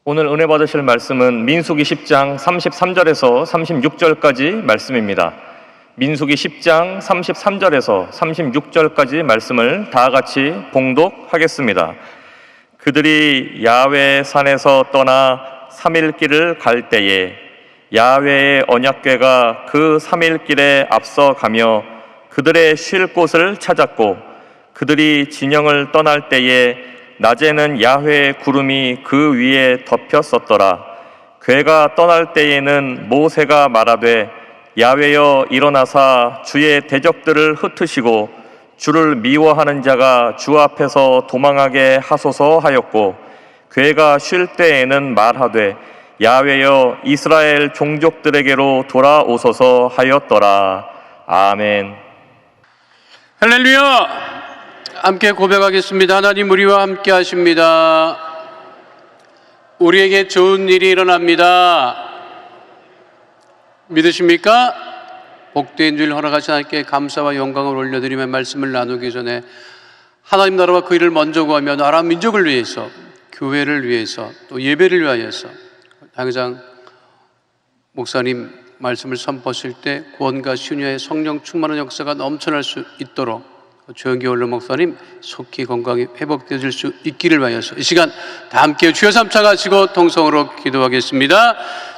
오늘 은혜 받으실 말씀은 민수기 10장 33절에서 36절까지 말씀입니다. 민수기 10장 33절에서 36절까지 말씀을 다 같이 봉독하겠습니다. 그들이 야훼 산에서 떠나 3일 길을 갈 때에 야훼의 언약궤가 그 3일 길에 앞서 가며 그들의 쉴 곳을 찾았고, 그들이 진영을 떠날 때에 낮에는 야훼의 구름이 그 위에 덮였었더라. 궤가 떠날 때에는 모세가 말하되, 야훼여 일어나사 주의 대적들을 흩으시고 주를 미워하는 자가 주 앞에서 도망하게 하소서 하였고, 궤가 쉴 때에는 말하되, 야훼여 이스라엘 종족들에게로 돌아오소서 하였더라. 아멘. 할렐루야! 함께 고백하겠습니다. 하나님 우리와 함께 하십니다. 우리에게 좋은 일이 일어납니다. 믿으십니까? 복된 줄 허락하신 하나님께 감사와 영광을 올려드리며 말씀을 나누기 전에 하나님 나라와 그 일을 먼저 구하며 나라 민족을 위해서, 교회를 위해서, 또 예배를 위하여서 당장 목사님 말씀을 선포하실 때 구원과 신유의 성령 충만한 역사가 넘쳐날 수 있도록 조영기 원로 목사님 속히 건강히 회복되실 수 있기를 바라서 이 시간 다 함께 주여 삼창하시고 통성으로 기도하겠습니다.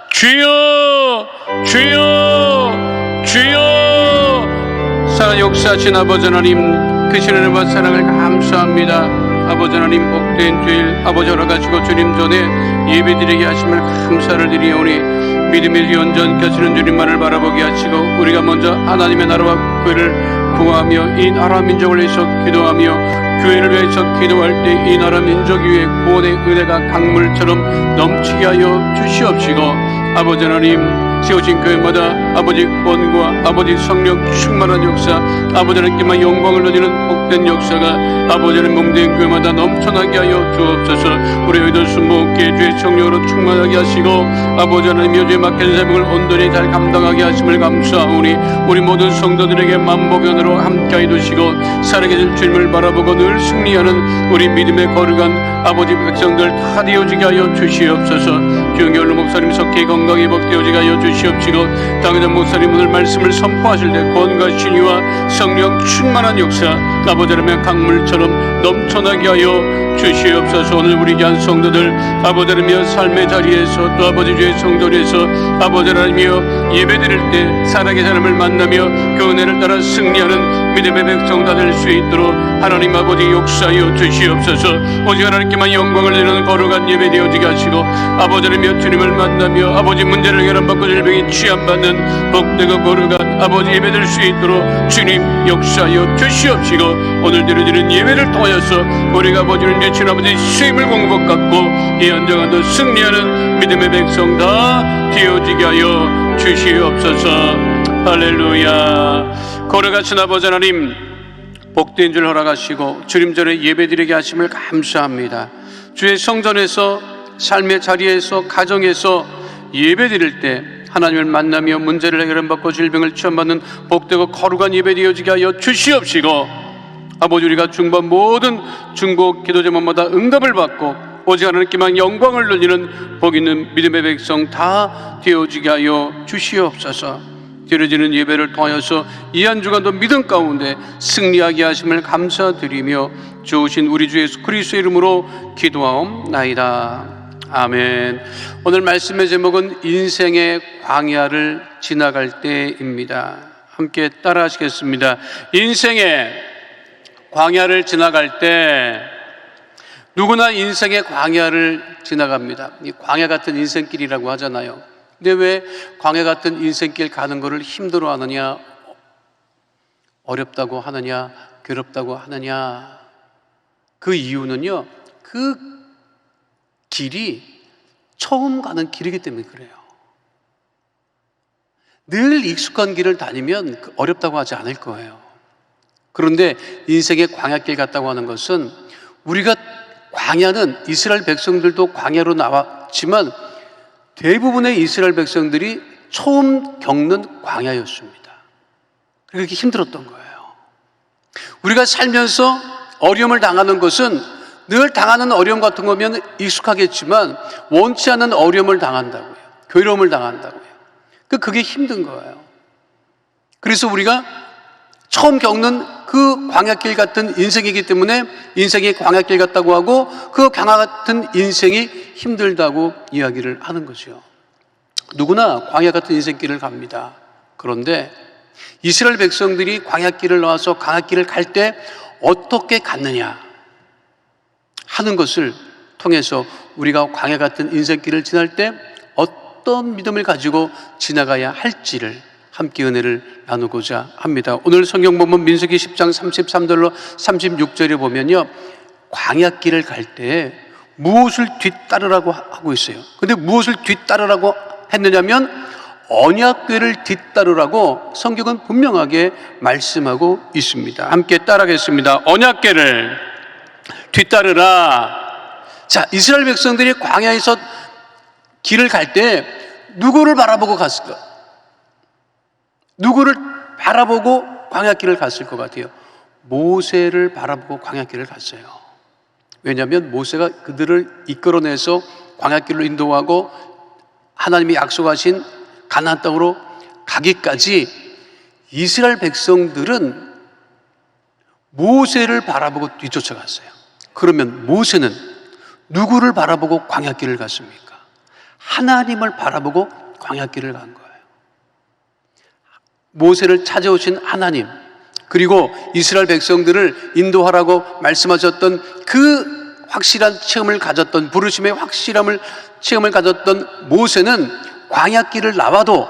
주여, 주여, 주여. 사랑 역사하신 아버지 하나님, 그 신의 은혜와 사랑을 감사합니다. 아버지 하나님, 복된 주일 아버지 허락하시고 주님 전에 예배드리게 하심을 감사를 드리오니 믿음의 연전케 하시는 주님만을 바라보게 하시고 우리가 먼저 하나님의 나라와 교회를 구하며 이 나라 민족을 위해서 기도하며 교회를 위해서 기도할 때 이 나라 민족 위에 구원의 은혜가 강물처럼 넘치게 하여 주시옵시고, 아버지 하나님 세우신 교회마다 아버지 구원과 아버지 성령 충만한 역사, 아버지 하나님께만 영광을 돌리는 복된 역사가 아버지 하나님 몸된 교회마다 넘쳐나게 하여 주옵소서. 우리 의도 순복께 주의 성령으로 충만하게 하시고 아버지 하나님 요즘에 맡겨진 사명을 온전히 잘 감당하게 하심을 감사하오니 우리 모든 성도들에게 만복연으로 함께해 두시고 살아계신 주님을 바라보고 늘 승리하는 우리 믿음의 거룩한 아버지 백성들 다 되어지게 하여 주시옵소서. 주영기 목사님 속히 건강히 복되어지게 하여 주시옵시고, 당장 목사님 오늘 말씀을 선포하실 때 구원과 신유와 성령 충만한 역사 아버지 하나님의 강물처럼 넘쳐나게 하여 주시옵소서. 오늘 우리 귀한 성도들 아버지 하나님의 삶의 자리에서 또 아버지 주의 성도에서 아버지 하나님이여 예배드릴 때 살아계신 하나님을 만나며 그 은혜를 따라 승리하는 믿음의 백성 다 될 수 있도록 하나님 아버지 역사하여 주시옵소서. 오직 하나님께만 영광을 드리는 거룩한 예배 되어지게 하시고 아버지 하나님이여 주님을 만나며 아버지 문제를 해결받고 질병이 취함받는 복되고 거룩한 아버지 예배 될 수 있도록 주님 역사하여 주시옵시고, 오늘 드려지는 예배를 통하여서 우리가 아버지를 미친 아버지 수임을 공복 갖고 이 안정한도 승리하는 믿음의 백성 다 되어지게 하여 주시옵소서. 할렐루야. 거룩하신 아버지 하나님, 복된 줄 허락하시고 주님 전에 예배드리게 하심을 감사합니다. 주의 성전에서 삶의 자리에서 가정에서 예배드릴 때 하나님을 만나며 문제를 해결받고 질병을 치유받는 복되고 거룩한 예배 되어지게 하여 주시옵시고, 아버지 우리가 중반 모든 중고 기도 제목마다 응답을 받고 오직 하나님께만 영광을 돌리는 복 있는 믿음의 백성 다 되어지게 하여 주시옵소서. 드려지는 예배를 통하여서 이 한 주간도 믿음 가운데 승리하게 하심을 감사드리며 주신 우리 주 예수 그리스도의 이름으로 기도하옵나이다. 아멘. 오늘 말씀의 제목은 인생의 광야를 지나갈 때입니다. 함께 따라 하시겠습니다. 인생의 광야를 지나갈 때, 누구나 인생의 광야를 지나갑니다. 이 광야 같은 인생길이라고 하잖아요. 근데 왜 광야 같은 인생길 가는 거를 힘들어 하느냐, 어렵다고 하느냐, 괴롭다고 하느냐? 그 이유는요, 그 길이 처음 가는 길이기 때문에 그래요. 늘 익숙한 길을 다니면 어렵다고 하지 않을 거예요. 그런데 인생의 광야길 같다고 하는 것은, 우리가 광야는 이스라엘 백성들도 광야로 나왔지만 대부분의 이스라엘 백성들이 처음 겪는 광야였습니다. 그렇게 힘들었던 거예요. 우리가 살면서 어려움을 당하는 것은 늘 당하는 어려움 같은 거면 익숙하겠지만 원치 않는 어려움을 당한다고요. 괴로움을 당한다고요. 그게 힘든 거예요. 그래서 우리가 처음 겪는 그 광야길 같은 인생이기 때문에 인생이 광야길 같다고 하고 그 광야 같은 인생이 힘들다고 이야기를 하는 거죠. 누구나 광야 같은 인생길을 갑니다. 그런데 이스라엘 백성들이 광야길을 나와서 광야길을 갈 때 어떻게 갔느냐 하는 것을 통해서 우리가 광야 같은 인생길을 지날 때 어떤 믿음을 가지고 지나가야 할지를 함께 은혜를 나누고자 합니다. 오늘 성경 본문 민수기 10장 33절로 36절에 보면요, 광야길을 갈 때 무엇을 뒤따르라고 하고 있어요. 근데 무엇을 뒤따르라고 했느냐면 언약궤를 뒤따르라고 성경은 분명하게 말씀하고 있습니다. 함께 따라하겠습니다. 언약궤를 뒤따르라. 자, 이스라엘 백성들이 광야에서 길을 갈 때 누구를 바라보고 갔을까? 누구를 바라보고 광야길을 갔을 것 같아요? 모세를 바라보고 광야길을 갔어요. 왜냐하면 모세가 그들을 이끌어내서 광야길로 인도하고 하나님이 약속하신 가나안 땅으로 가기까지 이스라엘 백성들은 모세를 바라보고 뒤쫓아갔어요. 그러면 모세는 누구를 바라보고 광야길을 갔습니까? 하나님을 바라보고 광야길을 간 거예요. 모세를 찾아오신 하나님, 그리고 이스라엘 백성들을 인도하라고 말씀하셨던 그 확실한 체험을 가졌던, 부르심의 확실함을 체험을 가졌던 모세는 광야길을 나와도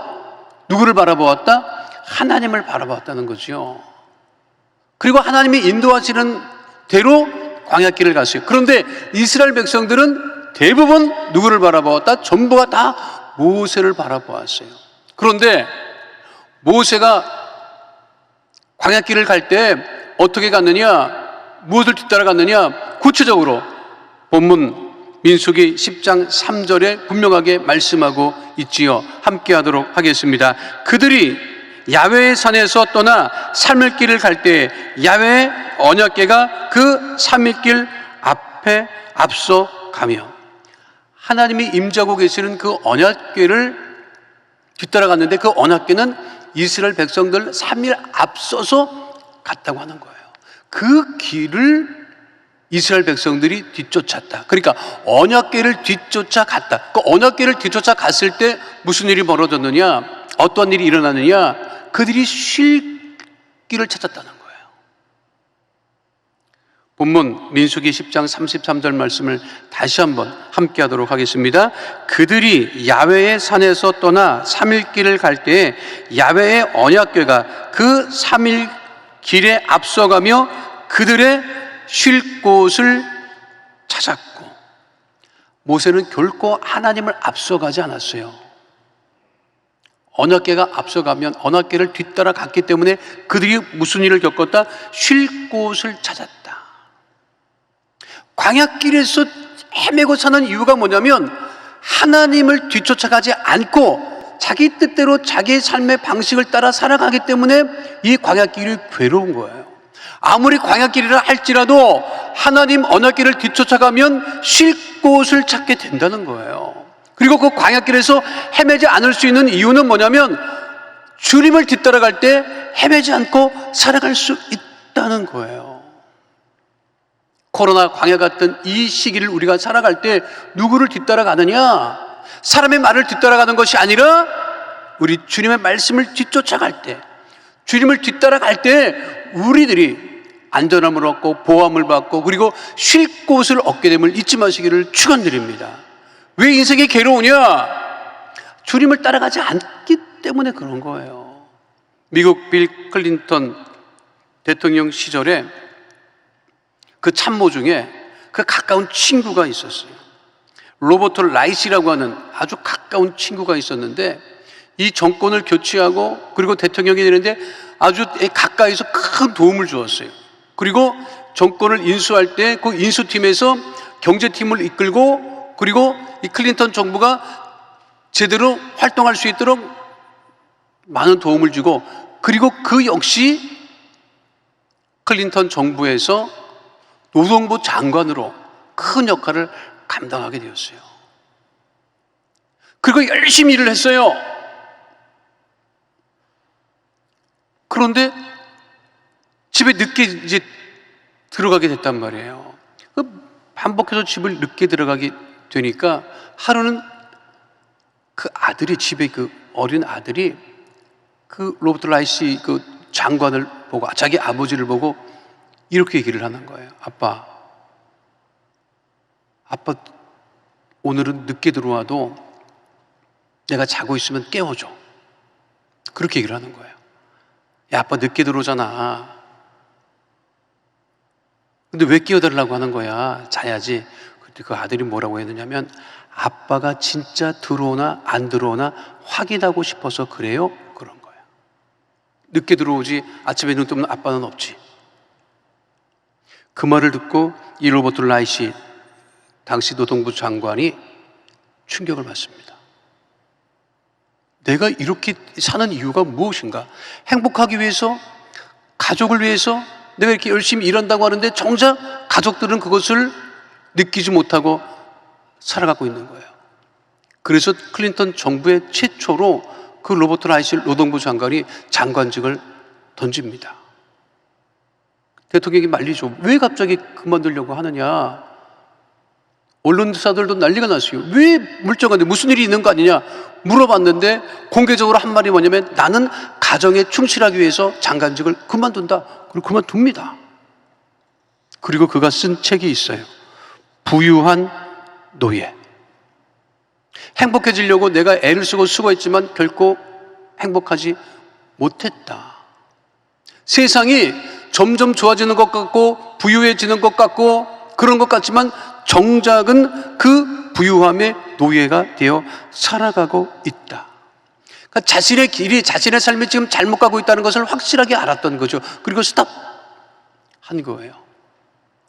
누구를 바라보았다? 하나님을 바라보았다는 거죠. 그리고 하나님이 인도하시는 대로 광야길을 갔어요. 그런데 이스라엘 백성들은 대부분 누구를 바라보았다? 전부가 다 모세를 바라보았어요. 그런데 모세가 광야길을 갈 때 어떻게 갔느냐? 무엇을 뒤따라갔느냐? 구체적으로 본문 민수기 10장 3절에 분명하게 말씀하고 있지요. 함께 하도록 하겠습니다. 그들이 야훼의 산에서 떠나 삶의 길을 갈 때 야훼의 언약궤가 그 삶의 길 앞에 앞서 가며, 하나님이 임재하고 계시는 그 언약궤를 뒤따라갔는데 그 언약궤는 이스라엘 백성들 3일 앞서서 갔다고 하는 거예요. 그 길을 이스라엘 백성들이 뒤쫓았다. 그러니까 언약궤를 뒤쫓아갔다. 그 언약궤를 뒤쫓아갔을 때 무슨 일이 벌어졌느냐? 어떤 일이 일어나느냐? 그들이 쉴 길을 찾았다는 거예요. 본문 민수기 10장 33절 말씀을 다시 한번 함께 하도록 하겠습니다. 그들이 야훼의 산에서 떠나 3일 길을 갈 때에 야훼의 언약궤가 그 3일 길에 앞서가며 그들의 쉴 곳을 찾았고, 모세는 결코 하나님을 앞서가지 않았어요. 언약궤가 앞서가면 언약궤를 뒤따라 갔기 때문에 그들이 무슨 일을 겪었다? 쉴 곳을 찾았다. 광야길에서 헤매고 사는 이유가 뭐냐면 하나님을 뒤쫓아가지 않고 자기 뜻대로 자기의 삶의 방식을 따라 살아가기 때문에 이 광야길이 괴로운 거예요. 아무리 광야길이라 할지라도 하나님 언약길을 뒤쫓아가면 쉴 곳을 찾게 된다는 거예요. 그리고 그 광야길에서 헤매지 않을 수 있는 이유는 뭐냐면 주님을 뒤따라갈 때 헤매지 않고 살아갈 수 있다는 거예요. 코로나 광야 같은 이 시기를 우리가 살아갈 때 누구를 뒤따라가느냐? 사람의 말을 뒤따라가는 것이 아니라 우리 주님의 말씀을 뒤쫓아갈 때, 주님을 뒤따라갈 때 우리들이 안전함을 얻고 보호함을 받고 그리고 쉴 곳을 얻게 됨을 잊지 마시기를 축원드립니다. 왜 인생이 괴로우냐? 주님을 따라가지 않기 때문에 그런 거예요. 미국 빌 클린턴 대통령 시절에 그 참모 중에 그 가까운 친구가 있었어요. 로버트 라이시라고 하는 아주 가까운 친구가 있었는데 이 정권을 교체하고 그리고 대통령이 되는데 아주 가까이서 큰 도움을 주었어요. 그리고 정권을 인수할 때 그 인수팀에서 경제팀을 이끌고 그리고 이 클린턴 정부가 제대로 활동할 수 있도록 많은 도움을 주고, 그리고 그 역시 클린턴 정부에서 노동부 장관으로 큰 역할을 감당하게 되었어요. 그리고 열심히 일을 했어요. 그런데 집에 늦게 이제 들어가게 됐단 말이에요. 반복해서 집을 늦게 들어가게 되니까 하루는 그 아들이, 집에 그 어린 아들이 그 로버트 라이시 그 장관을 보고, 자기 아버지를 보고 이렇게 얘기를 하는 거예요. 아빠 오늘은 늦게 들어와도 내가 자고 있으면 깨워줘. 그렇게 얘기를 하는 거예요. 야, 아빠 늦게 들어오잖아. 근데 왜 깨워달라고 하는 거야? 자야지. 그때 그 아들이 뭐라고 했느냐면, 아빠가 진짜 들어오나 안 들어오나 확인하고 싶어서 그래요? 그런 거예요. 늦게 들어오지 아침에 눈 뜨면 아빠는 없지. 그 말을 듣고 이 로버트 라이시 당시 노동부 장관이 충격을 받습니다. 내가 이렇게 사는 이유가 무엇인가? 행복하기 위해서, 가족을 위해서 내가 이렇게 열심히 일한다고 하는데 정작 가족들은 그것을 느끼지 못하고 살아가고 있는 거예요. 그래서 클린턴 정부의 최초로 그 로버트 라이시 노동부 장관이 장관직을 던집니다. 대통령이 말리죠. 왜 갑자기 그만두려고 하느냐? 언론사들도 난리가 났어요. 왜 물정한데 무슨 일이 있는 거 아니냐 물어봤는데 공개적으로 한 말이 뭐냐면, 나는 가정에 충실하기 위해서 장관직을 그만둔다. 그리고 그만둡니다. 그리고 그가 쓴 책이 있어요. 부유한 노예. 행복해지려고 내가 애를 쓰고 수고했지만 결코 행복하지 못했다. 세상이 점점 좋아지는 것 같고 부유해지는 것 같고 그런 것 같지만 정작은 그 부유함의 노예가 되어 살아가고 있다. 그러니까 자신의 길이, 자신의 삶이 지금 잘못 가고 있다는 것을 확실하게 알았던 거죠. 그리고 스탑 한 거예요.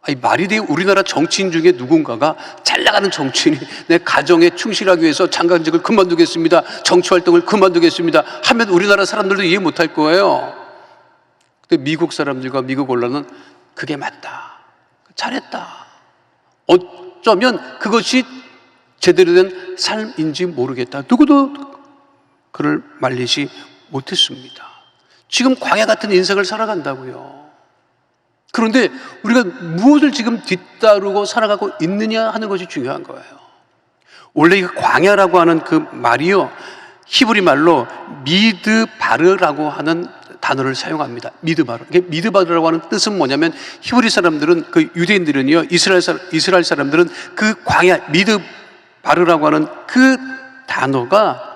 아니, 말이 돼. 우리나라 정치인 중에 누군가가, 잘 나가는 정치인이 내 가정에 충실하기 위해서 장관직을 그만두겠습니다, 정치활동을 그만두겠습니다 하면 우리나라 사람들도 이해 못할 거예요. 근데 미국 사람들과 미국 언론은 그게 맞다, 잘했다, 어쩌면 그것이 제대로 된 삶인지 모르겠다, 누구도 그를 말리지 못했습니다. 지금 광야 같은 인생을 살아간다고요. 그런데 우리가 무엇을 지금 뒤따르고 살아가고 있느냐 하는 것이 중요한 거예요. 원래 이 광야라고 하는 그 말이요, 히브리 말로 미드바르라고 하는 단어를 사용합니다. 미드바르. 미드바르라고 하는 뜻은 뭐냐면, 히브리 사람들은, 그 유대인들은요, 이스라엘 사람들은 그 광야, 미드바르라고 하는 그 단어가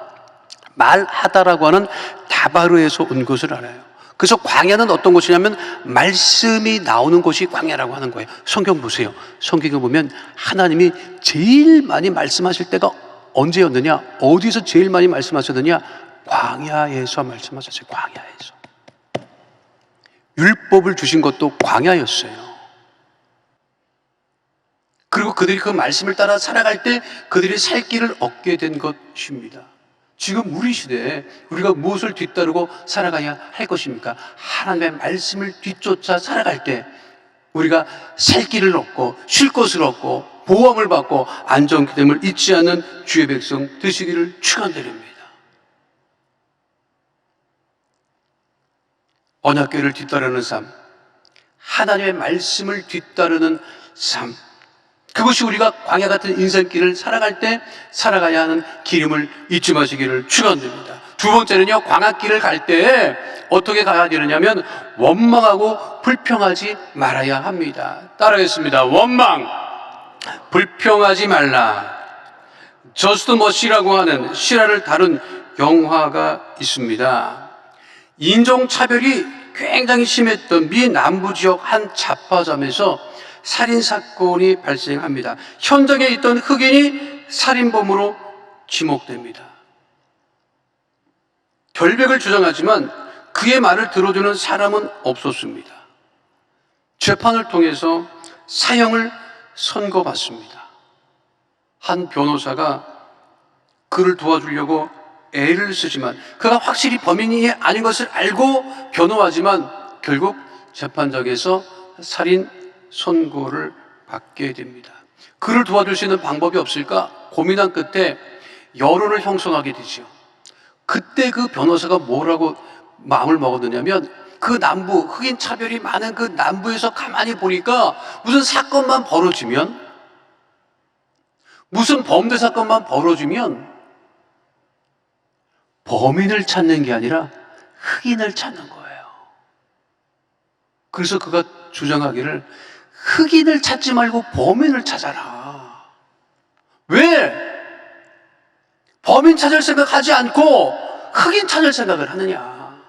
말하다라고 하는 다바르에서 온 것을 알아요. 그래서 광야는 어떤 곳이냐면 말씀이 나오는 곳이 광야라고 하는 거예요. 성경 보세요. 성경에 보면 하나님이 제일 많이 말씀하실 때가 언제였느냐? 어디서 제일 많이 말씀하셨느냐? 광야에서 말씀하셨어요. 광야에서. 율법을 주신 것도 광야였어요. 그리고 그들이 그 말씀을 따라 살아갈 때 그들이 살 길을 얻게 된 것입니다. 지금 우리 시대에 우리가 무엇을 뒤따르고 살아가야 할 것입니까? 하나님의 말씀을 뒤쫓아 살아갈 때 우리가 살 길을 얻고 쉴 곳을 얻고 보호함을 받고 안전됨을 잊지 않는 주의 백성 되시기를 축원드립니다. 언약궤를 뒤따르는 삶, 하나님의 말씀을 뒤따르는 삶, 그것이 우리가 광야 같은 인생길을 살아갈 때 살아가야 하는 길임을 잊지 마시기를 축원드립니다. 두 번째는요, 광야길을 갈 때 어떻게 가야 되느냐면 원망하고 불평하지 말아야 합니다. 따라하겠습니다. 원망, 불평하지 말라. 저스트 머시라고 하는 실화를 다룬 영화가 있습니다. 인종차별이 굉장히 심했던 미 남부 지역 한 잡화점에서 살인사건이 발생합니다. 현장에 있던 흑인이 살인범으로 지목됩니다. 결백을 주장하지만 그의 말을 들어주는 사람은 없었습니다. 재판을 통해서 사형을 선고받습니다. 한 변호사가 그를 도와주려고 애를 쓰지만 그가 확실히 범인이 아닌 것을 알고 변호하지만 결국 재판장에서 살인 선고를 받게 됩니다. 그를 도와줄 수 있는 방법이 없을까 고민한 끝에 여론을 형성하게 되죠. 그때 그 변호사가 뭐라고 마음을 먹었느냐면, 그 남부, 흑인 차별이 많은 그 남부에서 가만히 보니까 무슨 사건만 벌어지면, 무슨 범죄 사건만 벌어지면 범인을 찾는 게 아니라 흑인을 찾는 거예요. 그래서 그가 주장하기를, 흑인을 찾지 말고 범인을 찾아라. 왜 범인 찾을 생각하지 않고 흑인 찾을 생각을 하느냐.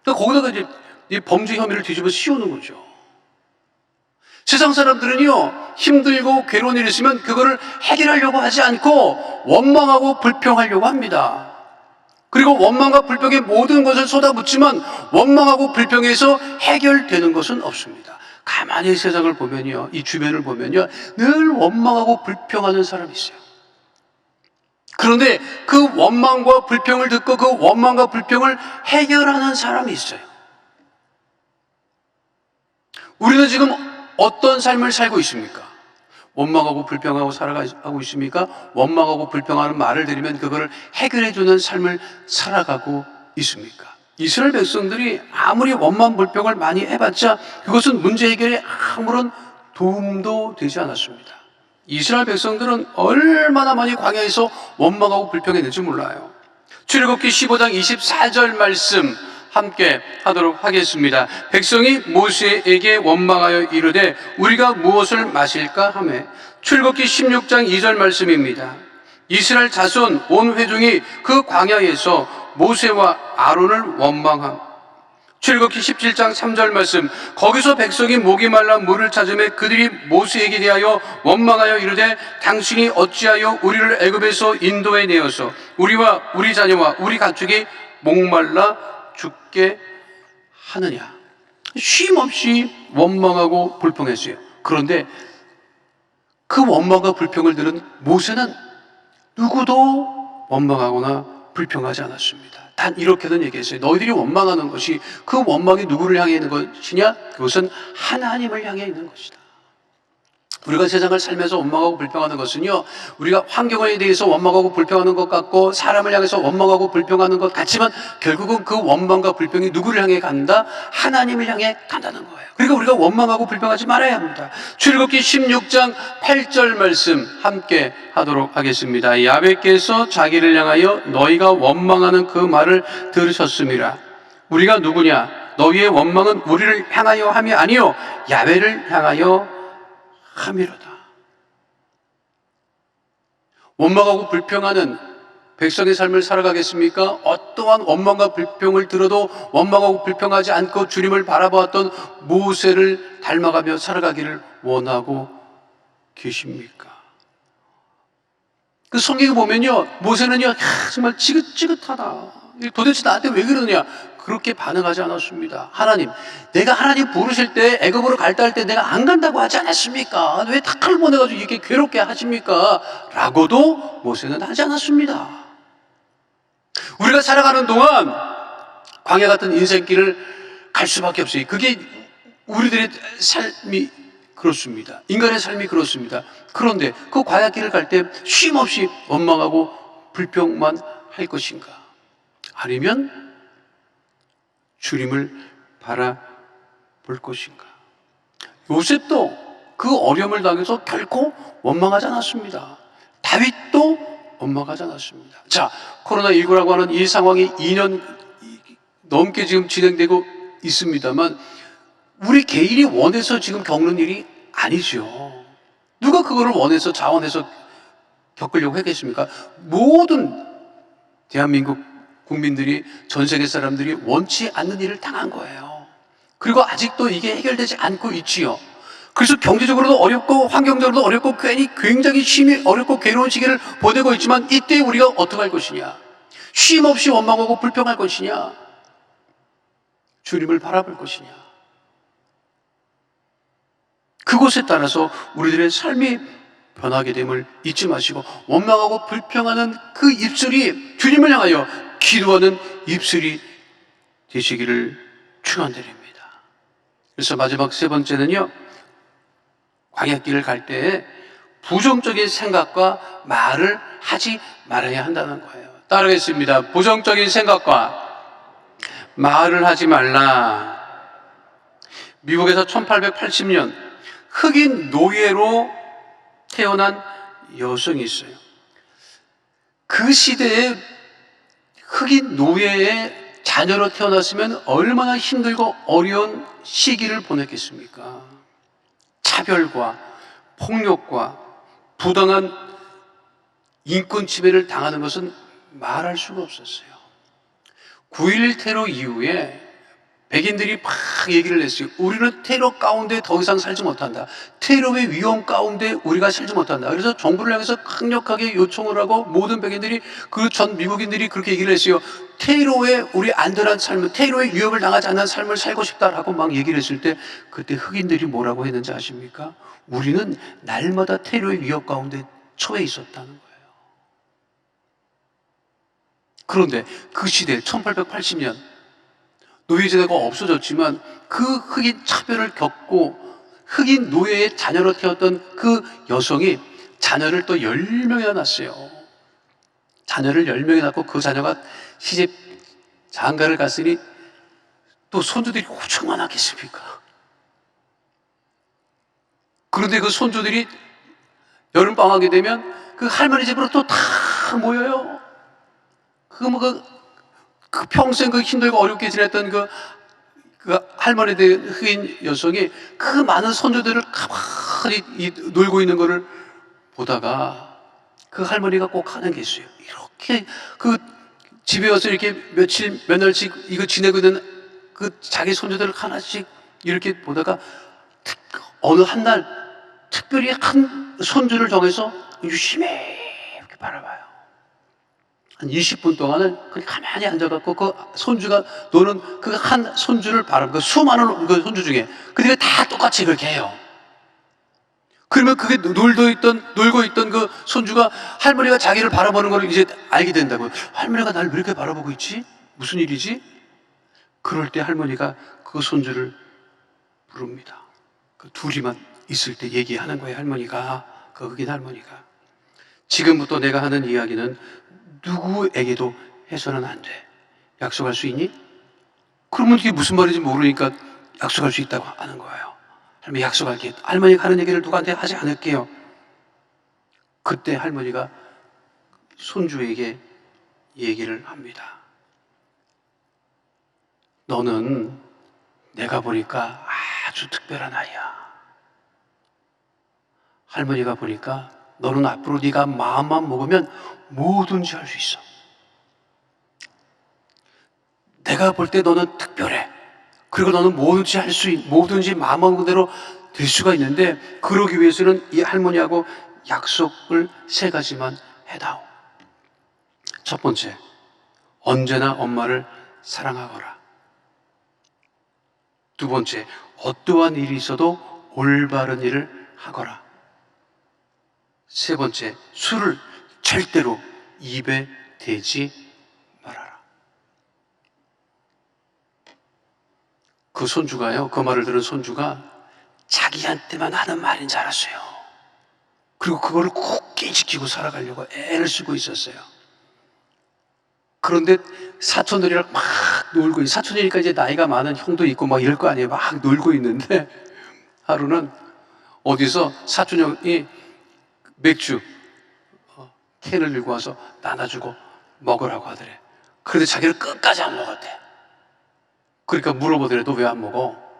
그러니까 거기다가 이제 이 범죄 혐의를 뒤집어 씌우는 거죠. 세상 사람들은요, 힘들고 괴로운 일이 있으면 그거를 해결하려고 하지 않고 원망하고 불평하려고 합니다. 그리고 원망과 불평에 모든 것을 쏟아붓지만 원망하고 불평에서 해결되는 것은 없습니다. 가만히 세상을 보면요, 이 주변을 보면요, 늘 원망하고 불평하는 사람이 있어요. 그런데 그 원망과 불평을 듣고 그 원망과 불평을 해결하는 사람이 있어요. 우리는 지금 어떤 삶을 살고 있습니까? 원망하고 불평하고 살아가고 있습니까? 원망하고 불평하는 말을 들으면 그거를 해결해주는 삶을 살아가고 있습니까? 이스라엘 백성들이 아무리 원망 불평을 많이 해봤자 그것은 문제 해결에 아무런 도움도 되지 않았습니다. 이스라엘 백성들은 얼마나 많이 광야에서 원망하고 불평했는지 몰라요. 출애굽기 15장 24절 말씀 함께 하도록 하겠습니다. 백성이 모세에게 원망하여 이르되 우리가 무엇을 마실까 하매, 출애굽기 16장 2절 말씀입니다. 이스라엘 자손 온 회중이 그 광야에서 모세와 아론을 원망함. 출애굽기 17장 3절 말씀, 거기서 백성이 목이 말라 물을 찾으매 그들이 모세에게 대하여 원망하여 이르되 당신이 어찌하여 우리를 애굽에서 인도해 내어서 우리와 우리 자녀와 우리 가축이 목말라 죽게 하느냐. 쉼없이 원망하고 불평했어요. 그런데 그 원망과 불평을 들은 모세는 누구도 원망하거나 불평하지 않았습니다. 단 이렇게는 얘기했어요. 너희들이 원망하는 것이, 그 원망이 누구를 향해 있는 것이냐? 그것은 하나님을 향해 있는 것이다. 우리가 세상을 살면서 원망하고 불평하는 것은요, 우리가 환경에 대해서 원망하고 불평하는 것 같고 사람을 향해서 원망하고 불평하는 것 같지만 결국은 그 원망과 불평이 누구를 향해 간다? 하나님을 향해 간다는 거예요. 그러니까 우리가 원망하고 불평하지 말아야 합니다. 출애굽기 16장 8절 말씀 함께 하도록 하겠습니다. 야훼께서 자기를 향하여 너희가 원망하는 그 말을 들으셨음이라. 우리가 누구냐? 너희의 원망은 우리를 향하여 함이 아니요 야훼를 향하여 함이로다. 원망하고 불평하는 백성의 삶을 살아가겠습니까? 어떠한 원망과 불평을 들어도 원망하고 불평하지 않고 주님을 바라보았던 모세를 닮아가며 살아가기를 원하고 계십니까? 그 성경에 보면요, 모세는요, 정말 지긋지긋하다. 도대체 나한테 왜 그러느냐? 그렇게 반응하지 않았습니다. 하나님, 내가 하나님 부르실 때 애굽으로 갈다 할 때 내가 안 간다고 하지 않았습니까? 왜 탁칼 보내가지고 이렇게 괴롭게 하십니까? 라고도 모세는 하지 않았습니다. 우리가 살아가는 동안 광야 같은 인생길을 갈 수밖에 없어요. 그게 우리들의 삶이 그렇습니다. 인간의 삶이 그렇습니다. 그런데 그 광야길을 갈 때 쉼없이 원망하고 불평만 할 것인가? 아니면 주님을 바라볼 것인가? 요셉도 그 어려움을 당해서 결코 원망하지 않았습니다. 다윗도 원망하지 않았습니다. 자, 코로나19라고 하는 이 상황이 2년 넘게 지금 진행되고 있습니다만 우리 개인이 원해서 지금 겪는 일이 아니죠. 누가 그거를 원해서 자원해서 겪으려고 했겠습니까? 모든 대한민국 국민들이, 전 세계 사람들이 원치 않는 일을 당한 거예요. 그리고 아직도 이게 해결되지 않고 있지요. 그래서 경제적으로도 어렵고 환경적으로도 어렵고 굉장히 쉼이 어렵고 괴로운 시기를 보내고 있지만 이때 우리가 어떻게 할 것이냐? 쉼 없이 원망하고 불평할 것이냐? 주님을 바라볼 것이냐? 그것에 따라서 우리들의 삶이 변하게 됨을 잊지 마시고 원망하고 불평하는 그 입술이 주님을 향하여 기도하는 입술이 되시기를 축원드립니다. 그래서 마지막 세 번째는요, 광야길을 갈 때 부정적인 생각과 말을 하지 말아야 한다는 거예요. 따르겠습니다. 부정적인 생각과 말을 하지 말라. 미국에서 1880년 흑인 노예로 태어난 여성이 있어요. 그 시대에 흑인 노예의 자녀로 태어났으면 얼마나 힘들고 어려운 시기를 보냈겠습니까? 차별과 폭력과 부당한 인권 침해를 당하는 것은 말할 수가 없었어요. 9.11 테러 이후에 백인들이 막 얘기를 했어요. 우리는 테러 가운데 더 이상 살지 못한다. 테러의 위험 가운데 우리가 살지 못한다. 그래서 정부를 향해서 강력하게 요청을 하고 모든 백인들이 그 전 미국인들이 그렇게 얘기를 했어요. 테러에 우리 안전한 삶을, 테러의 위협을 당하지 않는 삶을 살고 싶다라고 막 얘기를 했을 때 그때 흑인들이 뭐라고 했는지 아십니까? 우리는 날마다 테러의 위협 가운데 처해 있었다는 거예요. 그런데 그 시대 1880년 노예제도가 없어졌지만 그 흑인 차별을 겪고 흑인 노예의 자녀로 태었던 그 여성이 자녀를 또 10명이나 낳았어요. 자녀를 10명이 낳고 그 자녀가 시집 장가를 갔으니 또 손주들이 엄청 많았겠습니까? 그런데 그 손주들이 여름방학이 되면 그 할머니 집으로 또 다 모여요. 그 평생 그 힘들고 어렵게 지냈던 그 할머니 된 흑인 여성이 그 많은 손주들을 가만히 놀고 있는 거를 보다가 그 할머니가 꼭 하는 게 있어요. 이렇게 그 집에 와서 이렇게 며칠, 몇 날씩 이거 지내고 있는 그 자기 손주들을 하나씩 이렇게 보다가 어느 한 날 특별히 한 손주를 정해서 유심히 이렇게 바라봐요. 한 20분 동안은 그냥 가만히 앉아갖고 그 손주가 노는 그 한 손주를 바라보고 그 수많은 그 손주 중에 그들이 다 똑같이 그렇게 해요. 그러면 그게 놀고 있던 그 손주가 할머니가 자기를 바라보는 걸 이제 알게 된다고요. 할머니가 날 왜 이렇게 바라보고 있지? 무슨 일이지? 그럴 때 할머니가 그 손주를 부릅니다. 그 둘이만 있을 때 얘기하는 거예요. 할머니가, 그 흑인 할머니가. 지금부터 내가 하는 이야기는 누구에게도 해서는 안 돼. 약속할 수 있니? 그러면 이게 무슨 말인지 모르니까 약속할 수 있다고 하는 거예요. 할머니 약속할게. 할머니가 하는 얘기를 누구한테 하지 않을게요. 그때 할머니가 손주에게 얘기를 합니다. 너는 내가 보니까 아주 특별한 아이야. 할머니가 보니까 너는 앞으로 네가 마음만 먹으면 뭐든지 할 수 있어. 내가 볼 때 너는 특별해. 그리고 너는 뭐든지 마음먹은 대로 될 수가 있는데 그러기 위해서는 이 할머니하고 약속을 3가지만 해다오. 첫 번째, 언제나 엄마를 사랑하거라. 두 번째, 어떠한 일이 있어도 올바른 일을 하거라. 세 번째, 술을 절대로 입에 대지 말아라. 그 손주가요, 그 말을 들은 손주가 자기한테만 하는 말인 줄 알았어요. 그리고 그거를 굳게 지키고 살아가려고 애를 쓰고 있었어요. 그런데 사촌들이랑 막 놀고, 사촌이니까 이제 나이가 많은 형도 있고 막 이럴 거 아니에요. 막 놀고 있는데 하루는 어디서 사촌 형이 맥주 캔을 들고 와서 나눠주고 먹으라고 하더래. 그런데 자기는 끝까지 안 먹었대. 그러니까 물어보더래. 너 왜 안 먹어?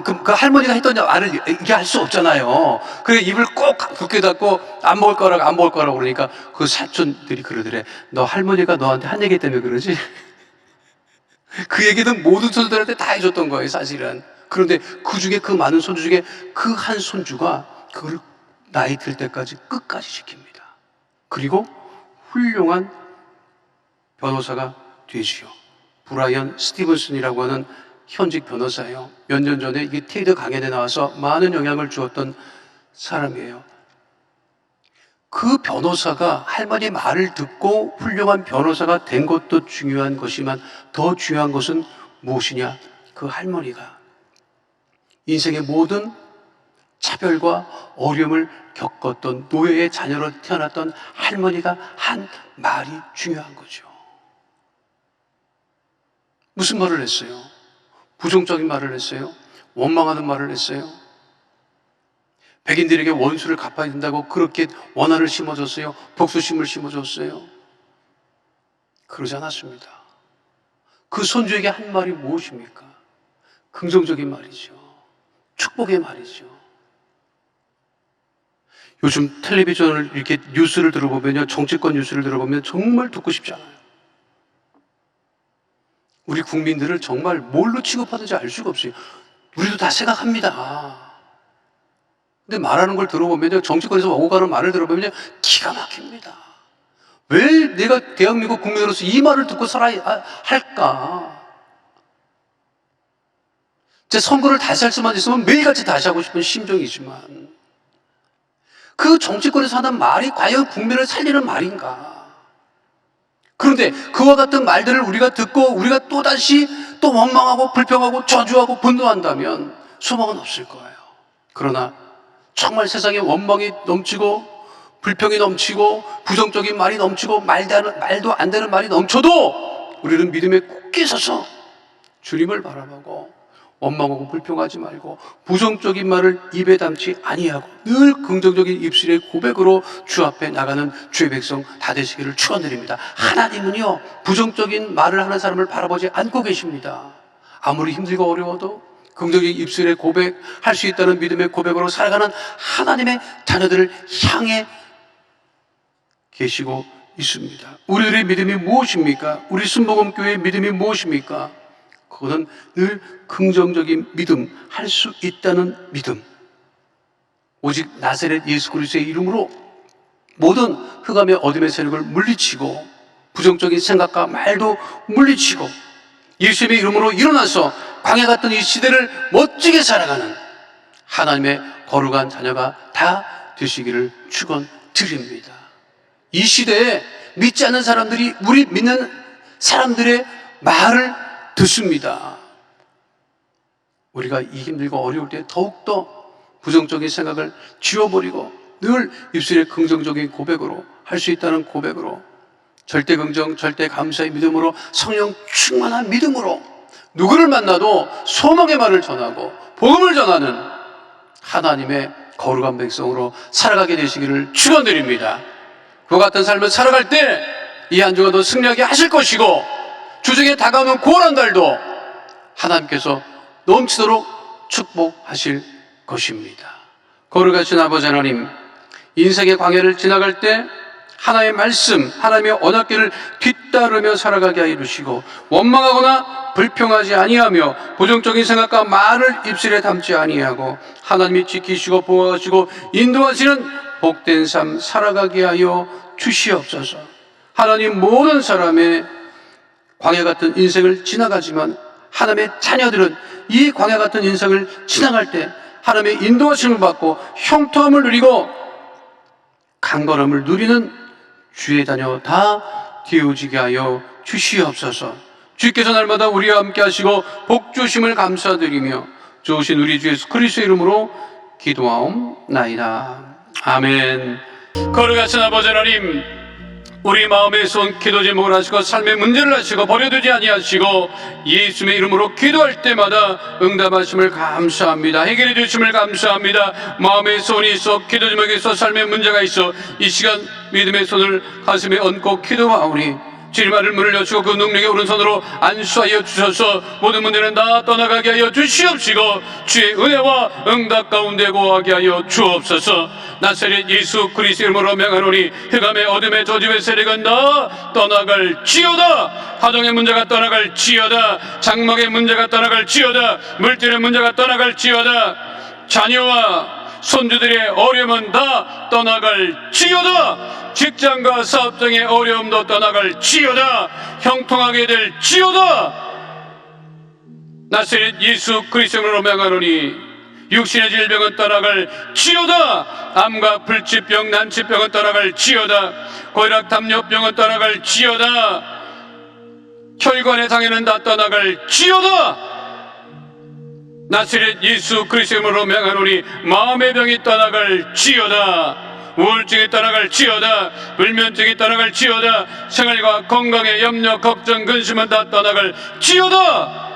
그 할머니가 했던 말을 얘기할 수 없잖아요. 그래 입을 꼭 굳게 닫고 안 먹을 거라고 그러니까 그 사촌들이 그러더래. 너 할머니가 너한테 한 얘기 때문에 그러지? 그 얘기는 모든 손주들한테 다 해줬던 거예요, 사실은. 그런데 그 중에 그 많은 손주 중에 그 한 손주가 그걸 나이 들 때까지 끝까지 지킵니다. 그리고 훌륭한 변호사가 되지요. 브라이언 스티븐슨이라고 하는 현직 변호사예요. 몇 년 전에 이게 테드 강연에 나와서 많은 영향을 주었던 사람이에요. 그 변호사가 할머니 말을 듣고 훌륭한 변호사가 된 것도 중요한 것이지만 더 중요한 것은 무엇이냐? 그 할머니가 인생의 모든 차별과 어려움을 겪었던 노예의 자녀로 태어났던 할머니가 한 말이 중요한 거죠. 무슨 말을 했어요? 부정적인 말을 했어요? 원망하는 말을 했어요? 백인들에게 원수를 갚아야 된다고 그렇게 원한을 심어줬어요? 복수심을 심어줬어요? 그러지 않았습니다. 그 손주에게 한 말이 무엇입니까? 긍정적인 말이죠. 축복의 말이죠. 요즘 텔레비전을 이렇게 뉴스를 들어보면요, 정치권 뉴스를 들어보면 정말 듣고 싶지 않아요. 우리 국민들을 정말 뭘로 취급하는지 알 수가 없어요. 우리도 다 생각합니다. 근데 말하는 걸 들어보면요, 정치권에서 오고 가는 말을 들어보면요, 기가 막힙니다. 왜 내가 대한민국 국민으로서 이 말을 듣고 살아야 할까? 제 선거를 다시 할 수만 있으면 매일같이 다시 하고 싶은 심정이지만, 그 정치권에서 하는 말이 과연 국민을 살리는 말인가? 그런데 그와 같은 말들을 우리가 듣고 우리가 또다시 또 원망하고 불평하고 저주하고 분노한다면 소망은 없을 거예요. 그러나 정말 세상에 원망이 넘치고 불평이 넘치고 부정적인 말이 넘치고 말도 안 되는 말이 넘쳐도 우리는 믿음에 굳게 서서 주님을 바라보고 원망하고 불평하지 말고 부정적인 말을 입에 담지 아니하고 늘 긍정적인 입술의 고백으로 주 앞에 나가는 주의 백성 다 되시기를 축원드립니다. 하나님은요, 부정적인 말을 하는 사람을 바라보지 않고 계십니다. 아무리 힘들고 어려워도 긍정적인 입술의 고백할 수 있다는 믿음의 고백으로 살아가는 하나님의 자녀들을 향해 계시고 있습니다. 우리들의 믿음이 무엇입니까? 우리 순복음교회의 믿음이 무엇입니까? 그것은 늘 긍정적인 믿음, 할 수 있다는 믿음. 오직 나사렛 예수 그리스도의 이름으로 모든 흑암의 어둠의 세력을 물리치고 부정적인 생각과 말도 물리치고 예수님의 이름으로 일어나서 광야 같은 이 시대를 멋지게 살아가는 하나님의 거룩한 자녀가 다 되시기를 축원드립니다. 이 시대에 믿지 않는 사람들이 우리 믿는 사람들의 말을 듣습니다. 우리가 이 힘들고 어려울 때 더욱더 부정적인 생각을 지워버리고 늘 입술에 긍정적인 고백으로 할 수 있다는 고백으로 절대 긍정, 절대 감사의 믿음으로 성령 충만한 믿음으로 누구를 만나도 소망의 말을 전하고 복음을 전하는 하나님의 거룩한 백성으로 살아가게 되시기를 축원드립니다. 그와 같은 삶을 살아갈 때 이 한 주가 더 승리하게 하실 것이고 주중에 다가오는 고난 달도 하나님께서 넘치도록 축복하실 것입니다. 거룩하신 아버지 하나님, 인생의 광야를 지나갈 때 하나님의 말씀, 하나님의 언약궤를 뒤따르며 살아가게 하여 주시고 원망하거나 불평하지 아니하며 부정적인 생각과 말을 입술에 담지 아니하고 하나님이 지키시고 보호하시고 인도하시는 복된 삶 살아가게 하여 주시옵소서. 하나님, 모든 사람의 광야 같은 인생을 지나가지만 하나님의 자녀들은 이 광야 같은 인생을 지나갈 때 하나님의 인도하심을 받고 형통함을 누리고 강건함을 누리는 주의 자녀 다 되어지게 하여 주시옵소서. 주께서 날마다 우리와 함께 하시고 복 주심을 감사드리며 좋으신 우리 주 예수 그리스도의 이름으로 기도하옵나이다. 아멘. 거룩하신 아버지 하나님, 우리 마음의 손 기도 제목을 하시고 삶의 문제를 하시고 버려두지 아니하시고 예수님의 이름으로 기도할 때마다 응답하심을 감사합니다. 해결해 주심을 감사합니다. 마음의 손이 있어 기도 제목에 있어 삶의 문제가 있어 이 시간 믿음의 손을 가슴에 얹고 기도하오니 주님 말을 문을 여시고 그 능력의 오른손으로 안수하여 주셔서 모든 문제는 다 떠나가게 하여 주시옵시고 주의 은혜와 응답 가운데 거하게 하여 주옵소서. 나사렛 예수 그리스도의 이름으로 명하노니 흑암의 어둠의 저주의 세력은 다 떠나갈지어다. 가정의 문제가 떠나갈지어다. 장막의 문제가 떠나갈지어다. 물질의 문제가 떠나갈지어다. 자녀와 손주들의 어려움은 다 떠나갈지어다. 직장과 사업장의 어려움도 떠나갈지어다. 형통하게 될지어다. 나사렛 예수 그리스도로 명하노니 육신의 질병은 떠나갈지어다. 암과 불치병, 난치병은 떠나갈지어다. 고혈압, 담요병은 떠나갈지어다. 혈관의 장애는 다 떠나갈지어다. 나사렛 예수 그리스도의 이름으로 명하노니 마음의 병이 떠나갈지어다. 우울증이 떠나갈지어다. 불면증이 떠나갈지어다. 생활과 건강의 염려, 걱정, 근심은 다 떠나갈지어다.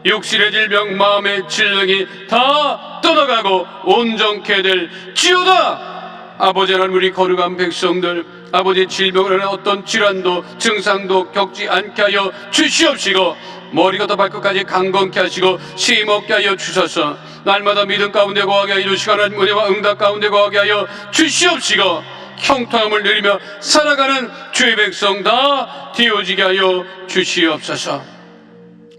육신의 질병, 마음의 질병이 다 떠나가고 온전케 될지어다. 아버지 하나님, 우리 거룩한 백성들, 아버지 질병을 하는 어떤 질환도 증상도 겪지 않게 하여 주시옵시고, 머리부터 발끝까지 강건케 하시고 쉼 없게 하여 주소서. 날마다 믿음 가운데 거하게 하여 주시고 하나님 은혜와 응답 가운데 거하게 하여 주시옵시고, 형통함을 누리며 살아가는 주의 백성 다 되어지게 하여 주시옵소서.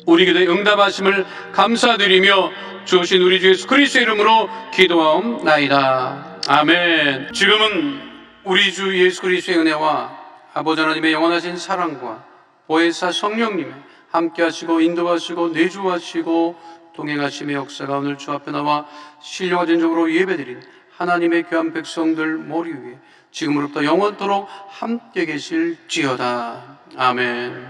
우리 기도에 응답하심을 감사드리며 주신 우리 주 예수 그리스도의 이름으로 기도하옵나이다. 아멘. 지금은 우리 주 예수 그리스도의 은혜와 아버지 하나님의 영원하신 사랑과 보혜사 성령님의 함께 하시고 인도하시고 내주하시고 동행하심의 역사가 오늘 주 앞에 나와 신령한 진정으로 예배드린 하나님의 귀한 백성들 머리 위에 지금으로부터 영원토록 함께 계실지어다. 아멘.